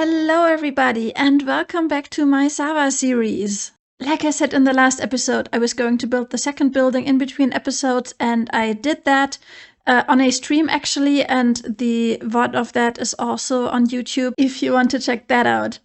Hello everybody and welcome back to my ZAWA series. Like I said in the last episode, I was going to build the second building in between episodes, and I did that on a stream actually, and the VOD of that is also on YouTube if you want to check that out.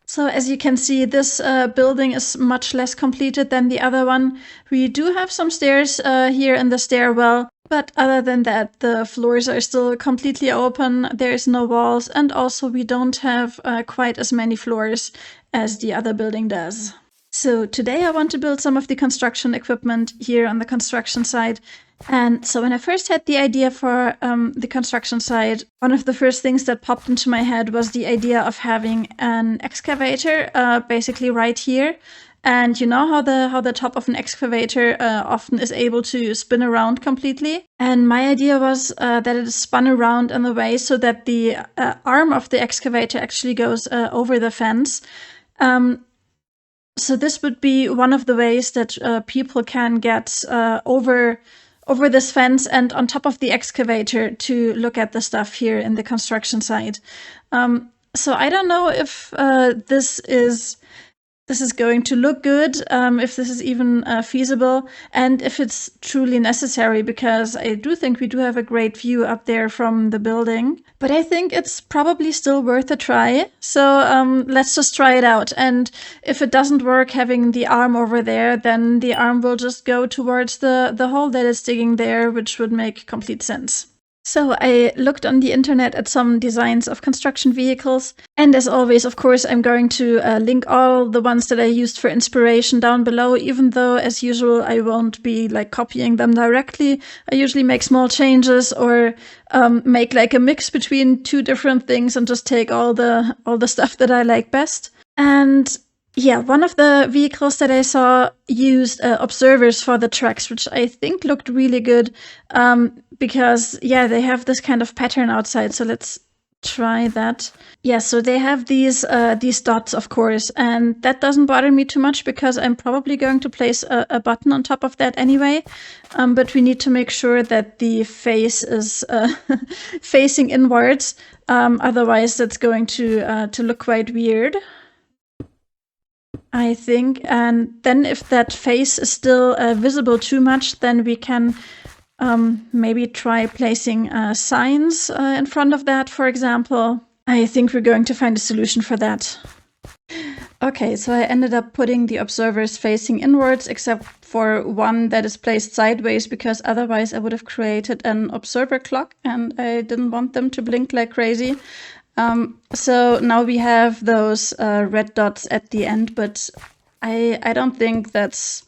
So as you can see, this building is much less completed than the other one. We do have some stairs here in the stairwell, but other than that, the floors are still completely open. There's no walls, and also we don't have quite as many floors as the other building does. So today I want to build some of the construction equipment here on the construction site. And so when I first had the idea for the construction site, one of the first things that popped into my head was the idea of having an excavator basically right here. And you know how the top of an excavator often is able to spin around completely? And my idea was that it is spun around in a way so that the arm of the excavator actually goes over the fence. So this would be one of the ways that people can get over this fence and on top of the excavator to look at the stuff here in the construction site. So I don't know if this is going to look good, if this is even feasible, and if it's truly necessary, because I do think we do have a great view up there from the building. But I think it's probably still worth a try. So let's just try it out. And if it doesn't work having the arm over there, then the arm will just go towards the hole that is digging there, which would make complete sense. So I looked on the internet at some designs of construction vehicles, and as always, of course, I'm going to link all the ones that I used for inspiration down below, even though, as usual, I won't be like copying them directly. I usually make small changes or make like a mix between two different things and just take all the stuff that I like best. And yeah, one of the vehicles that I saw used observers for the tracks, which I think looked really good because, yeah, they have this kind of pattern outside. So let's try that. Yeah, so they have these dots, of course, and that doesn't bother me too much because I'm probably going to place a button on top of that anyway. But we need to make sure that the face is facing inwards. Otherwise, that's going to look quite weird, I think. And then if that face is still visible too much, then we can maybe try placing signs in front of that, for example. I think we're going to find a solution for that. Okay, so I ended up putting the observers facing inwards, except for one that is placed sideways, because otherwise I would have created an observer clock, and I didn't want them to blink like crazy. So now we have those red dots at the end, but I don't think that's...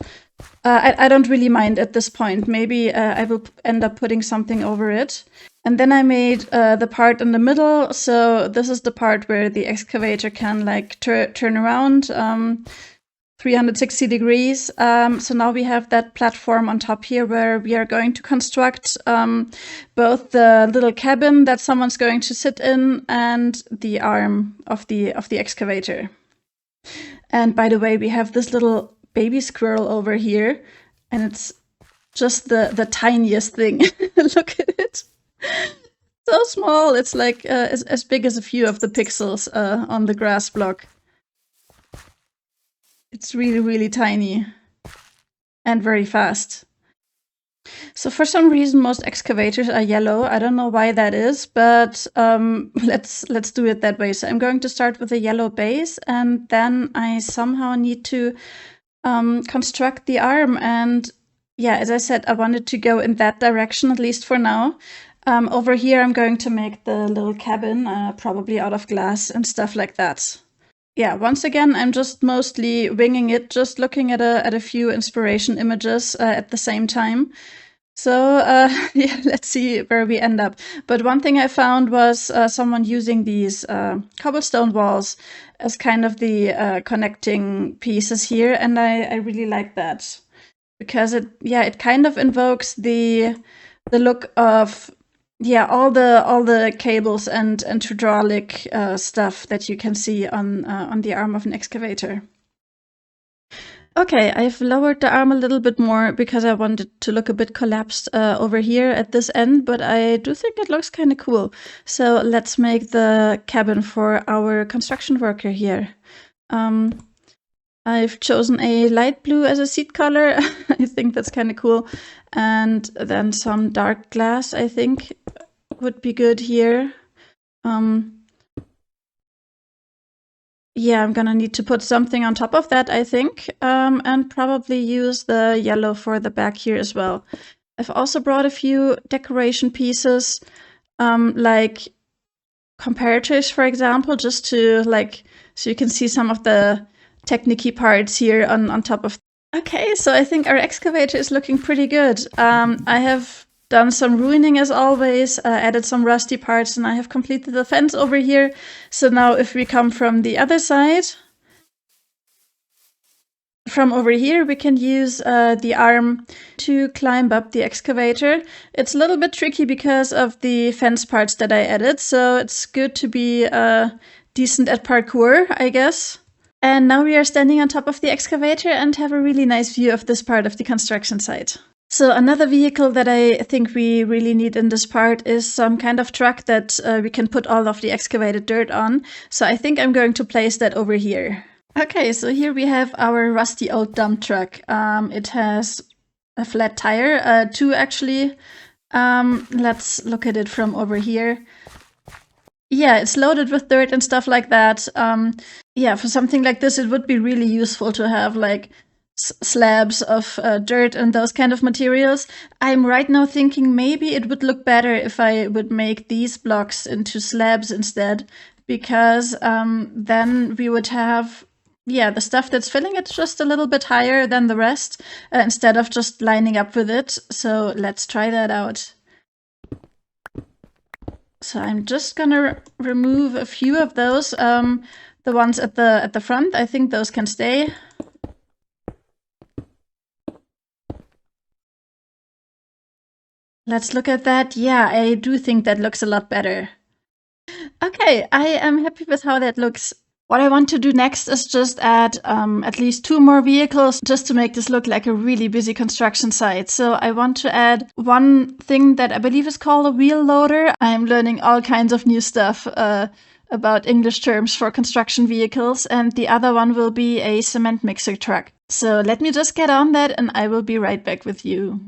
I don't really mind at this point. Maybe I will end up putting something over it. And then I made the part in the middle. So this is the part where the excavator can like turn around 360 degrees. So now we have that platform on top here where we are going to construct both the little cabin that someone's going to sit in and the arm of the excavator. And by the way, we have this little baby squirrel over here, and it's just the tiniest thing. Look at it. So small. It's like as big as a few of the pixels on the grass block. It's really, really tiny and very fast. So for some reason, most excavators are yellow. I don't know why that is, but let's do it that way. So I'm going to start with a yellow base, and then I somehow need to construct the arm. And yeah, as I said, I wanted to go in that direction, at least for now. Over here, I'm going to make the little cabin, probably out of glass and stuff like that. Yeah, once again, I'm just mostly winging it, just looking at a few inspiration images at the same time. So yeah, let's see where we end up. But one thing I found was someone using these cobblestone walls as kind of the connecting pieces here, and I really like that because it kind of invokes the look of all the cables and hydraulic stuff that you can see on the arm of an excavator. Okay, I've lowered the arm a little bit more because I wanted to look a bit collapsed over here at this end, but I do think it looks kind of cool. So let's make the cabin for our construction worker here. I've chosen a light blue as a seat color. I think that's kind of cool. And then some dark glass, I think, would be good here. Yeah, I'm gonna need to put something on top of that, I think, and probably use the yellow for the back here as well. I've also brought a few decoration pieces, like comparators, for example, just to so you can see some of the technique parts here on top of. Okay, so I think our excavator is looking pretty good. I have done some ruining as always, added some rusty parts, and I have completed the fence over here. So now if we come from the other side, from over here, we can use the arm to climb up the excavator. It's a little bit tricky because of the fence parts that I added, so it's good to be decent at parkour, I guess. And now we are standing on top of the excavator and have a really nice view of this part of the construction site. So another vehicle that I think we really need in this part is some kind of truck that we can put all of the excavated dirt on. So I think I'm going to place that over here. Okay, so here we have our rusty old dump truck. It has a flat tire, two actually. Let's look at it from over here. Yeah, it's loaded with dirt and stuff like that. Yeah, for something like this, it would be really useful to have like slabs of dirt and those kind of materials. I'm right now thinking maybe it would look better if I would make these blocks into slabs instead, because then we would have, yeah, the stuff that's filling it just a little bit higher than the rest, instead of just lining up with it. So let's try that out. So I'm just gonna remove a few of those, the ones at the front. I think those can stay. Let's look at that. Yeah, I do think that looks a lot better. Okay, I am happy with how that looks. What I want to do next is just add at least 2 more vehicles just to make this look like a really busy construction site. So I want to add one thing that I believe is called a wheel loader. I'm learning all kinds of new stuff about English terms for construction vehicles, and the other one will be a cement mixer truck. So let me just get on that and I will be right back with you.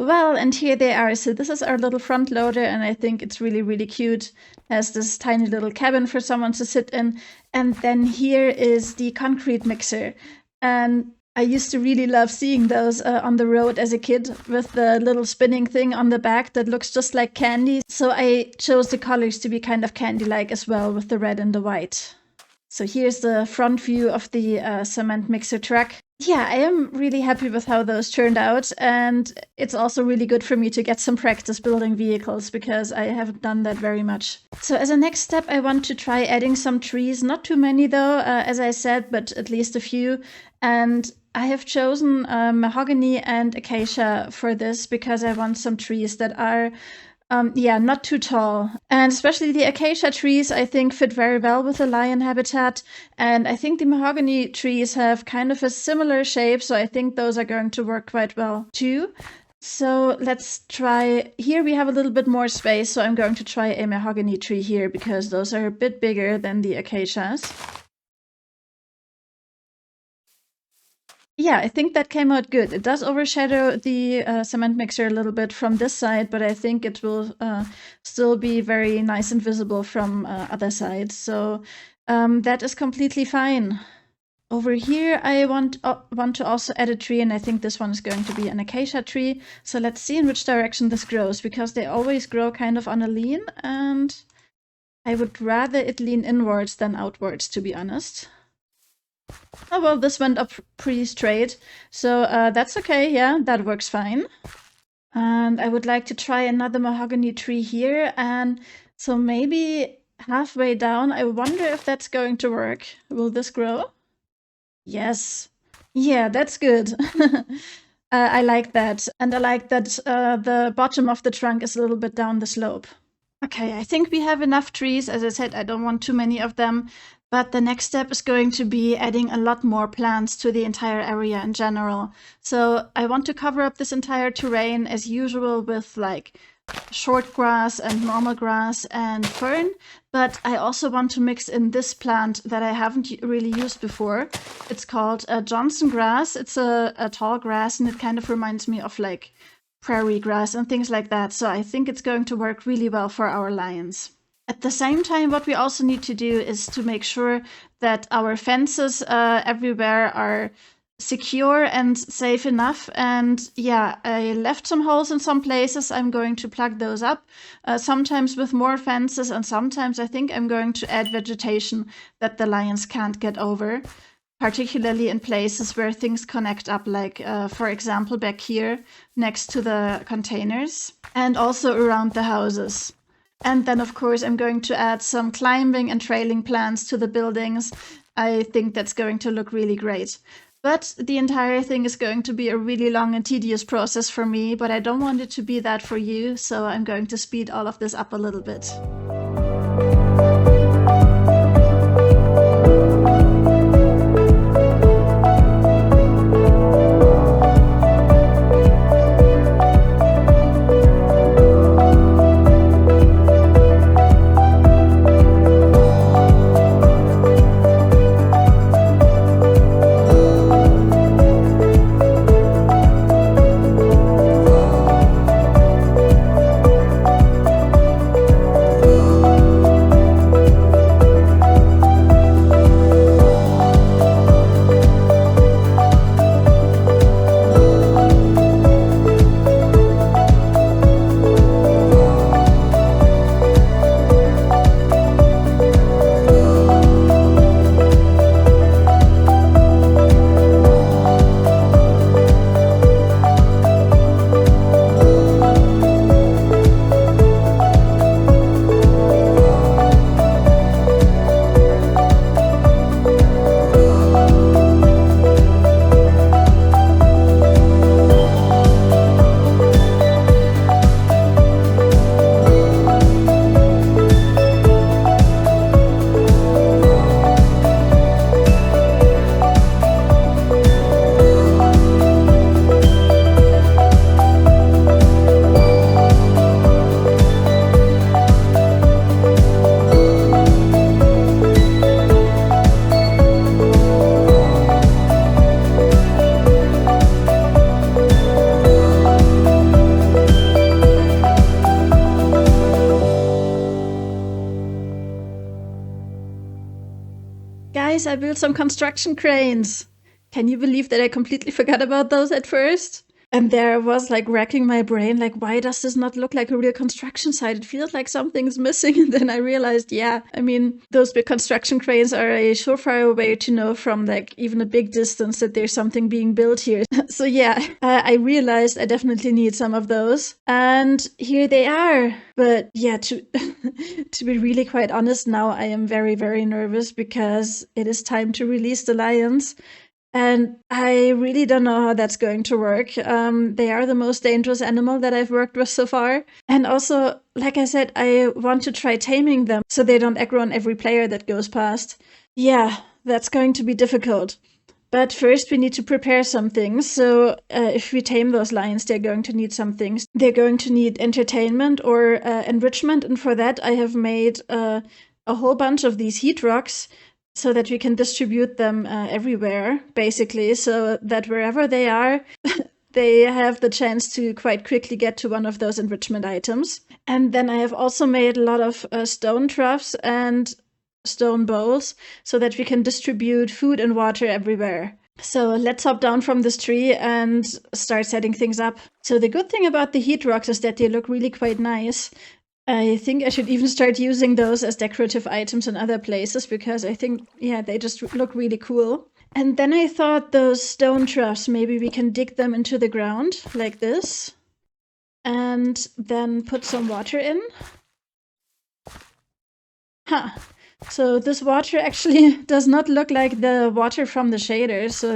Well, and here they are. So this is our little front loader, and I think it's really, really cute. Has this tiny little cabin for someone to sit in. And then here is the concrete mixer. And I used to really love seeing those on the road as a kid with the little spinning thing on the back that looks just like candy. So I chose the colors to be kind of candy-like as well, with the red and the white. So here's the front view of the cement mixer truck. Yeah, I am really happy with how those turned out, and it's also really good for me to get some practice building vehicles because I haven't done that very much. So as a next step, I want to try adding some trees, not too many though, as I said, but at least a few. And I have chosen mahogany and acacia for this because I want some trees that are yeah, not too tall. And especially the acacia trees, I think, fit very well with the lion habitat. And I think the mahogany trees have kind of a similar shape, so I think those are going to work quite well too. So let's try, here we have a little bit more space, so I'm going to try a mahogany tree here because those are a bit bigger than the acacias. Yeah, I think that came out good. It does overshadow the cement mixer a little bit from this side, but I think it will still be very nice and visible from other sides. So that is completely fine. Over here, I want to also add a tree, and I think this one is going to be an acacia tree. So let's see in which direction this grows, because they always grow kind of on a lean, and I would rather it lean inwards than outwards, to be honest. Oh, well, this went up pretty straight, so that's okay. Yeah, that works fine. And I would like to try another mahogany tree here, and so maybe halfway down, I wonder if that's going to work. Will this grow? Yes. Yeah, that's good. I like that. And I like that the bottom of the trunk is a little bit down the slope. Okay, I think we have enough trees. As I said, I don't want too many of them. But the next step is going to be adding a lot more plants to the entire area in general. So I want to cover up this entire terrain as usual with like short grass and normal grass and fern, but I also want to mix in this plant that I haven't really used before. It's called Johnson grass. It's a tall grass and it kind of reminds me of like prairie grass and things like that. So I think it's going to work really well for our lions. At the same time, what we also need to do is to make sure that our fences everywhere are secure and safe enough. And yeah, I left some holes in some places. I'm going to plug those up, sometimes with more fences, and sometimes I think I'm going to add vegetation that the lions can't get over, particularly in places where things connect up, like, for example, back here next to the containers and also around the houses. And then, of course, I'm going to add some climbing and trailing plants to the buildings. I think that's going to look really great. But the entire thing is going to be a really long and tedious process for me, but I don't want it to be that for you, so I'm going to speed all of this up a little bit. Guys, I built some construction cranes. Can you believe that I completely forgot about those at first? And there I was like racking my brain, like, why does this not look like a real construction site? It feels like something's missing. And then I realized, yeah, I mean, those big construction cranes are a surefire way to know from like even a big distance that there's something being built here. So yeah, I realized I definitely need some of those. And here they are. But yeah, to be really quite honest now, I am very, very nervous because it is time to release the lions. And I really don't know how that's going to work. They are the most dangerous animal that I've worked with so far. And also, like I said, I want to try taming them so they don't aggro on every player that goes past. Yeah, that's going to be difficult. But first we need to prepare some things. So if we tame those lions, they're going to need some things. They're going to need entertainment or enrichment. And for that, I have made a whole bunch of these heat rocks, so that we can distribute them everywhere, basically, so that wherever they are, they have the chance to quite quickly get to one of those enrichment items. And then I have also made a lot of stone troughs and stone bowls so that we can distribute food and water everywhere. So let's hop down from this tree and start setting things up. So the good thing about the heat rocks is that they look really quite nice. I think I should even start using those as decorative items in other places because I think, yeah, they just look really cool. And then I thought those stone troughs, maybe we can dig them into the ground like this and then put some water in. Huh. So this water actually does not look like the water from the shader, so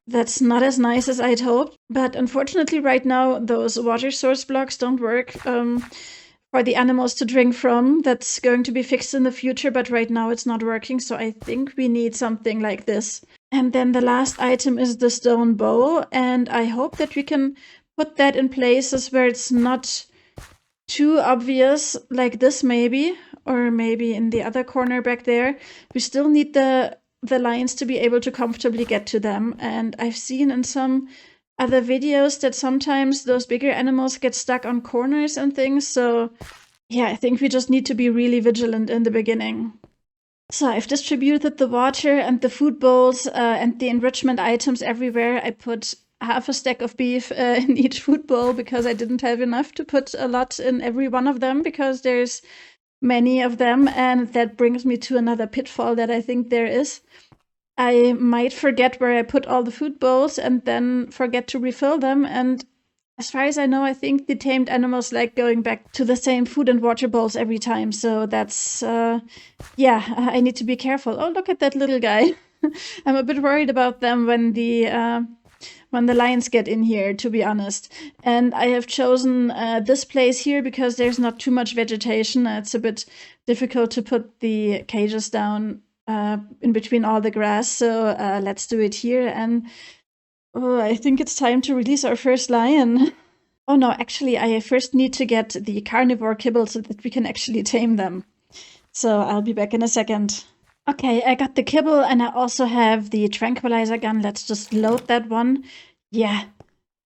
that's not as nice as I'd hoped. But unfortunately right now, those water source blocks don't work. for the animals to drink from. That's going to be fixed in the future, but right now it's not working. So I think we need something like this. And then the last item is the stone bowl. And I hope that we can put that in places where it's not too obvious, like this maybe, or maybe in the other corner back there. We still need the lions to be able to comfortably get to them. And I've seen in some other videos that sometimes those bigger animals get stuck on corners and things. So yeah, I think we just need to be really vigilant in the beginning. So I've distributed the water and the food bowls and the enrichment items everywhere. I put half a stack of beef in each food bowl because I didn't have enough to put a lot in every one of them because there's many of them. And that brings me to another pitfall that I think there is. I might forget where I put all the food bowls and then forget to refill them. And as far as I know, I think the tamed animals like going back to the same food and water bowls every time. So that's, yeah, I need to be careful. Oh, look at that little guy. I'm a bit worried about them when the lions get in here, to be honest. And I have chosen this place here because there's not too much vegetation. It's a bit difficult to put the cages down in between all the grass. So let's do it here. And oh, I think it's time to release our first lion. Oh no, actually, I first need to get the carnivore kibble so that we can actually tame them. So I'll be back in a second. Okay, I got the kibble and I also have the tranquilizer gun. Let's just load that one. Yeah.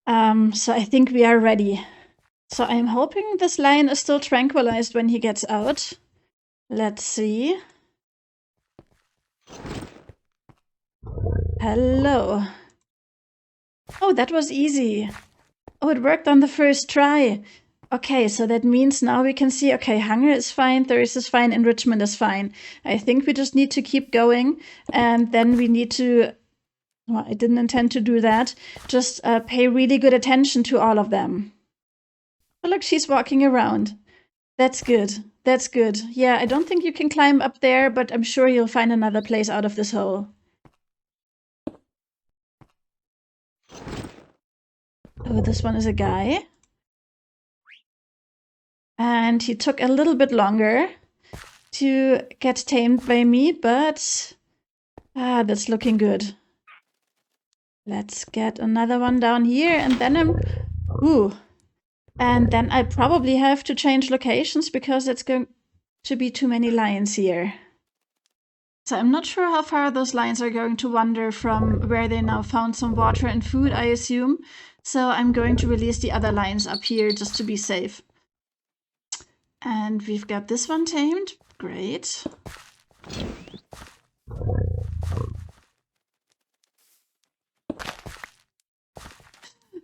So I think we are ready. So I'm hoping this lion is still tranquilized when he gets out. Let's see. Hello. Oh, that was easy. Oh, it worked on the first try. Okay, so that means now we can see, okay, hunger is fine, thirst is fine, enrichment is fine. I think we just need to keep going, and then we need to, well, I didn't intend to do that, just pay really good attention to all of them. Oh, look, she's walking around. That's good. That's good. Yeah, I don't think you can climb up there, but I'm sure you'll find another place out of this hole. Oh, this one is a guy. And he took a little bit longer to get tamed by me, but that's looking good. Let's get another one down here, and then and then I probably have to change locations because it's going to be too many lions here. So I'm not sure how far those lions are going to wander from where they now found some water and food, I assume. So I'm going to release the other lions up here just to be safe. And we've got this one tamed. Great.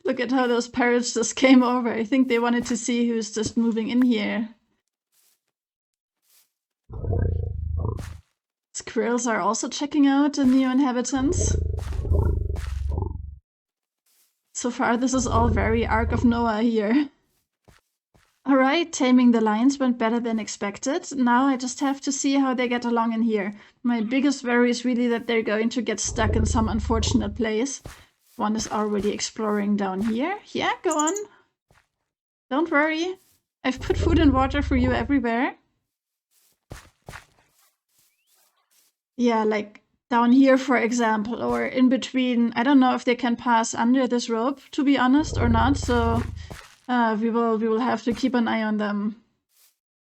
Look at how those parrots just came over. I think they wanted to see who's just moving in here. Squirrels are also checking out the new inhabitants. So far, this is all very Ark of Noah here. Alright, taming the lions went better than expected. Now I just have to see how they get along in here. My biggest worry is really that they're going to get stuck in some unfortunate place. One is already exploring down here. Yeah, go on. Don't worry. I've put food and water for you everywhere. Yeah, like down here, for example, or in between. I don't know if they can pass under this rope, to be honest, or not. So we will have to keep an eye on them.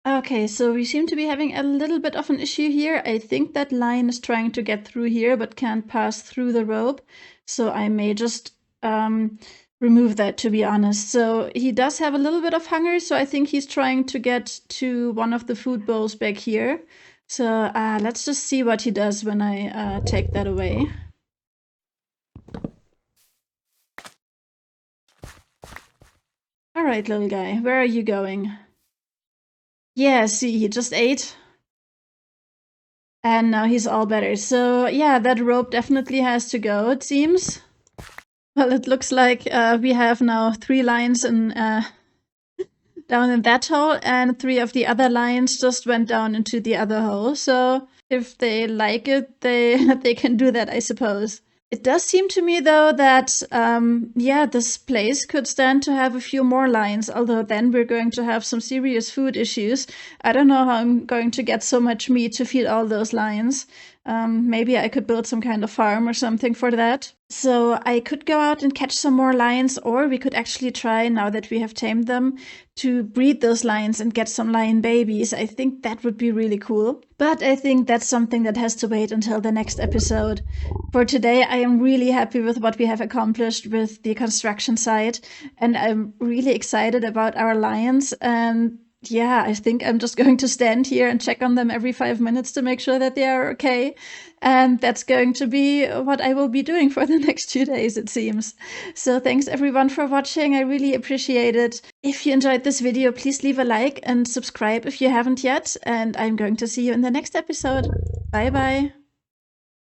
Okay, so we seem to be having a little bit of an issue here. I think that lion is trying to get through here, but can't pass through the rope. So I may just remove that, to be honest. So he does have a little bit of hunger, so I think he's trying to get to one of the food bowls back here. So let's just see what he does when I take that away. All right, little guy, where are you going? Yeah, see, he just ate. And now he's all better. So yeah, that rope definitely has to go, it seems. Well, it looks like we have now 3 lions in, down in that hole, and 3 of the other lions just went down into the other hole. So if they like it, they can do that, I suppose. It does seem to me, though, that, yeah, this place could stand to have a few more lions, although then we're going to have some serious food issues. I don't know how I'm going to get so much meat to feed all those lions. Maybe I could build some kind of farm or something for that. So I could go out and catch some more lions, or we could actually try, now that we have tamed them, to breed those lions and get some lion babies. I think that would be really cool. But I think that's something that has to wait until the next episode. For today, I am really happy with what we have accomplished with the construction site, and I'm really excited about our lions. And yeah, I think I'm just going to stand here and check on them every 5 minutes to make sure that they are okay. And that's going to be what I will be doing for the next 2 days, it seems. So thanks everyone for watching. I really appreciate it. If you enjoyed this video, please leave a like and subscribe if you haven't yet. And I'm going to see you in the next episode. Bye bye.